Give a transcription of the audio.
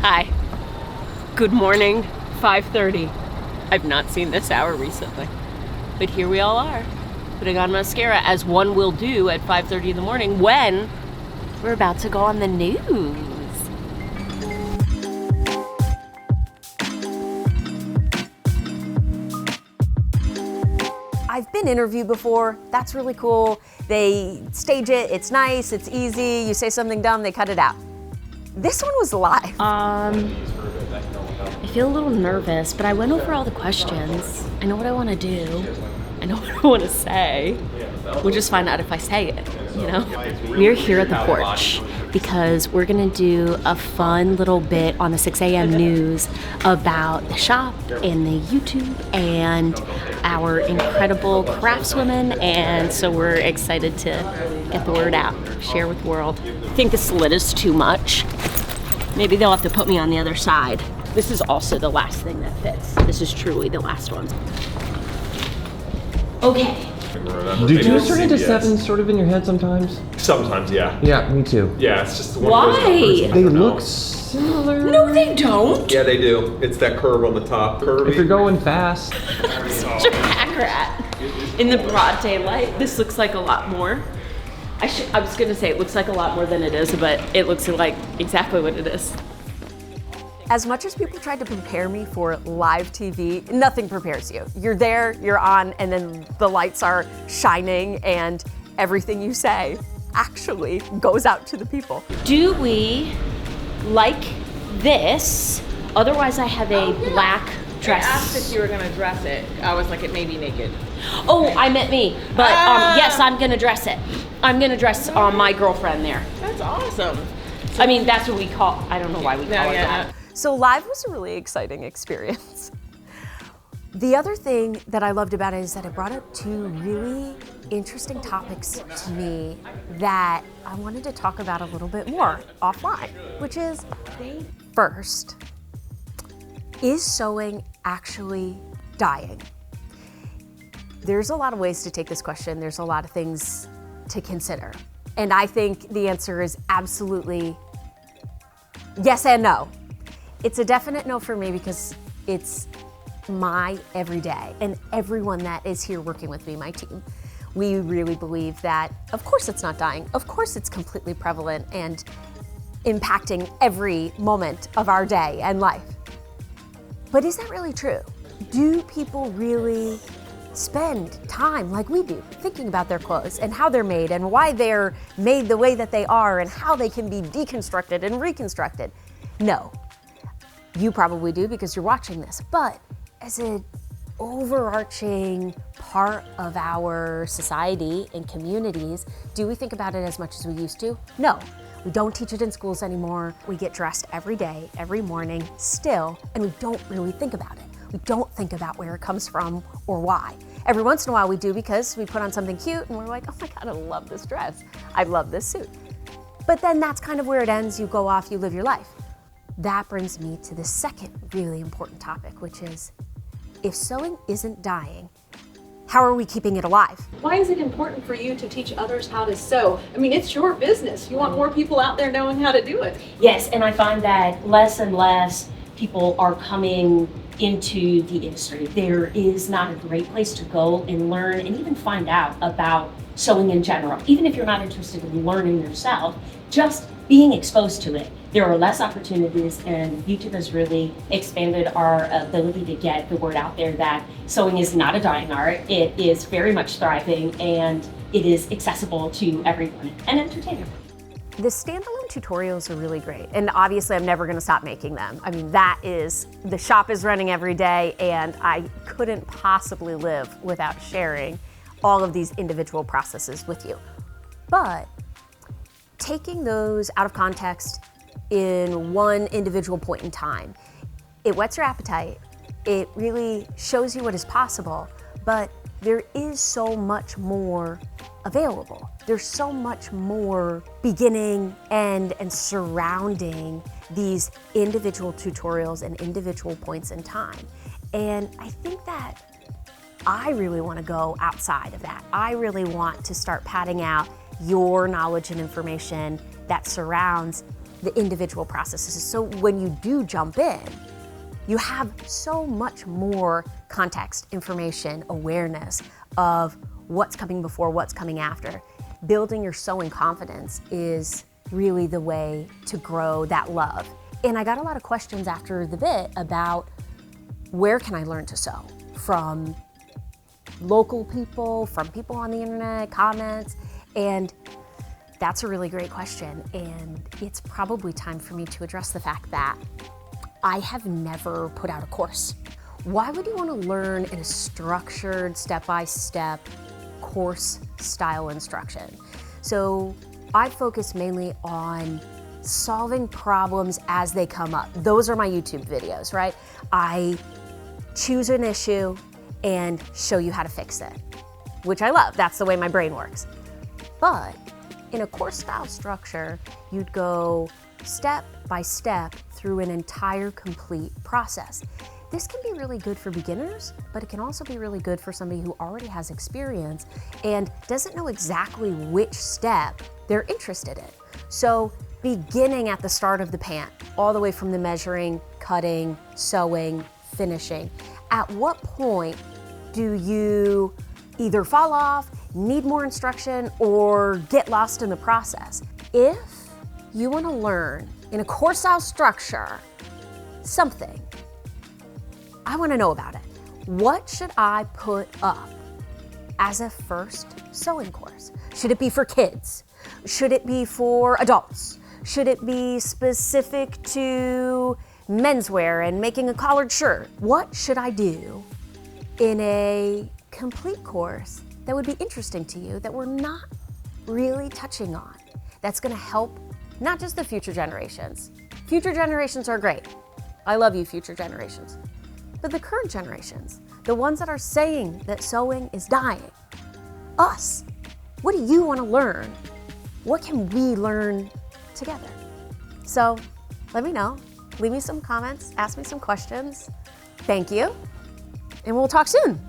Hi. Good morning, 5:30. I've not seen this hour recently. But here we all are, putting on mascara, as one will do at 5:30 in the morning when we're about to go on the news. I've been interviewed before. That's really cool. They stage it, it's nice, it's easy. You say something dumb, they cut it out. This one was live. I feel a little nervous, but I went over all the questions. I know what I want to do. I know what I want to say. We'll just find out if I say it, you know? We're here at the porch because we're gonna do a fun little bit on the 6 a.m. news about the shop and the YouTube and our incredible craftswomen, and so we're excited to get the word out, share with the world. I think this lid is too much. Maybe they'll have to put me on the other side. This is also the last thing that fits. This is truly the last one. Okay. Did you turn into seven sort of in your head sometimes? Sometimes, yeah. Yeah, me too. Yeah, it's just one Why? of those numbers. They look similar. No, they don't. Yeah, they do. It's that curve on the top. Curvy. If you're going fast. Such a pack rat. In the broad daylight, this looks like a lot more. I was gonna say it looks like a lot more than it is, but it looks like exactly what it is. As much as people tried to prepare me for live TV, nothing prepares you. You're there, you're on, and then the lights are shining and everything you say actually goes out to the people. Do we like this? Otherwise, I have a black dress. I asked if you were gonna dress it. I was like, it may be naked. Oh, I meant me. But yes, I'm gonna dress it. I'm gonna dress my girlfriend there. That's awesome. I mean, that's what we call, I don't know why we call it that. So live was a really exciting experience. The other thing that I loved about it is that it brought up two really interesting topics to me that I wanted to talk about a little bit more offline, which is, first, is sewing actually dying? There's a lot of ways to take this question. There's a lot of things to consider. And I think the answer is absolutely yes and no. It's a definite no for me because it's my everyday, and everyone that is here working with me, my team, we really believe that, of course it's not dying, of course it's completely prevalent and impacting every moment of our day and life. But is that really true? Do people really spend time like we do thinking about their clothes and how they're made and why they're made the way that they are and how they can be deconstructed and reconstructed? No. You probably do because you're watching this, but as an overarching part of our society and communities, do we think about it as much as we used to? No. We don't teach it in schools anymore. We get dressed every day, every morning, still, and we don't really think about it. We don't think about where it comes from or why. Every once in a while we do because we put on something cute and we're like, oh my God, I love this dress. I love this suit. But then that's kind of where it ends. You go off, you live your life. That brings me to the second really important topic, which is, if sewing isn't dying, how are we keeping it alive? Why is it important for you to teach others how to sew? I mean, it's your business. You want more people out there knowing how to do it. Yes, and I find that less and less people are coming into the industry. There is not a great place to go and learn and even find out about sewing in general. Even if you're not interested in learning yourself, just being exposed to it. There are less opportunities, and YouTube has really expanded our ability to get the word out there that sewing is not a dying art. It is very much thriving, and it is accessible to everyone and entertaining. The standalone tutorials are really great, and obviously I'm never gonna stop making them. I mean, the shop is running every day, and I couldn't possibly live without sharing all of these individual processes with you. But taking those out of context in one individual point in time, it whets your appetite, it really shows you what is possible, but there is so much more available. There's so much more beginning, end, and surrounding these individual tutorials and individual points in time. And I think that I really want to go outside of that. I really want to start padding out your knowledge and information that surrounds the individual processes. So when you do jump in, you have so much more context, information, awareness of what's coming before, what's coming after. Building your sewing confidence is really the way to grow that love. And I got a lot of questions after the bit about where can I learn to sew? From local people, from people on the internet, comments, and that's a really great question. And it's probably time for me to address the fact that I have never put out a course. Why would you want to learn in a structured, step-by-step course style instruction? So I focus mainly on solving problems as they come up. Those are my YouTube videos, right? I choose an issue and show you how to fix it, which I love. That's the way my brain works. But in a course style structure, you'd go step by step through an entire complete process. This can be really good for beginners, but it can also be really good for somebody who already has experience and doesn't know exactly which step they're interested in. So beginning at the start of the pant, all the way from the measuring, cutting, sewing, finishing, at what point do you either fall off, need more instruction, or get lost in the process? If you want to learn in a course style structure something, I want to know about it. What should I put up as a first sewing course? Should it be for kids? Should it be for adults? Should it be specific to menswear and making a collared shirt? What should I do in a complete course that would be interesting to you that we're not really touching on? That's going to help not just the future generations. Future generations are great. I love you, future generations. But the current generations, the ones that are saying that sewing is dying, us, what do you want to learn? What can we learn together? So let me know. Leave me some comments, ask me some questions. Thank you, and we'll talk soon.